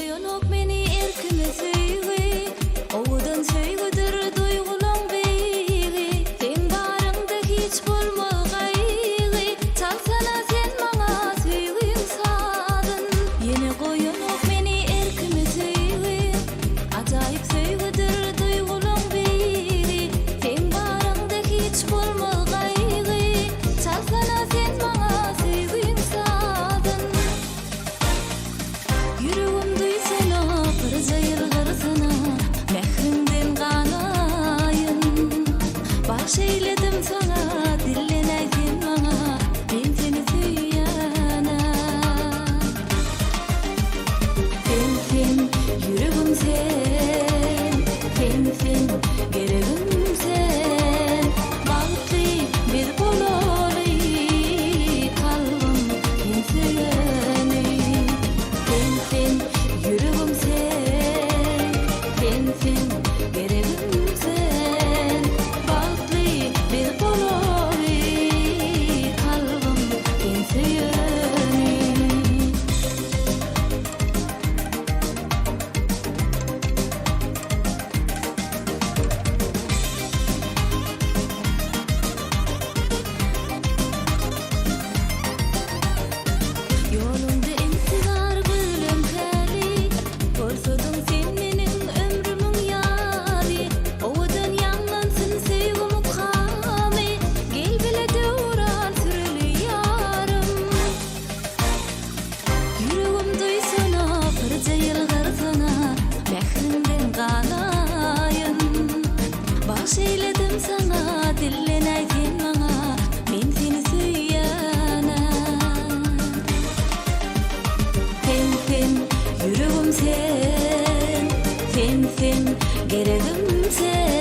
koyunok meni erkime söýge, owadan söýgüdir duygulan beýgi. Sen barыңda hiç bolmagaýgy, çalsana sen maňa söýgüň sadyn. Ýene koyunok meni erkime söýge, ajaýyp söýgüdir duygulan beýgi. Sen barыңda hiç bolmagaýgy, çalsana sen maňa söýgüň sadyn. Yüreğim duysana, kırıcayır kırısana, mehrinden kanayın. Baş eyledim sana, dillen aytin bana, ben seni süyyana. Sen, yüreğim sen, gereğim sen. Bağıtlı bir bolalı kalbim, ben süyyana. Sen, yüreğim sen, gereğim sen. Bağlı bir bolalı kalbim, ben süyyana. Yolunda intizar gülüm hali, korsudun sen menin ömrümün yali. Owadan ýanlansın sevgim ukamy, gel bile döwran süreli ýarym. Yüreğim duysana, kırjayıl garsana, mehrinden kanayın. Baş eyledim sana, dillen aytin maňa, men seni süýýana. Sen, yüreğim sen, gereğim sen.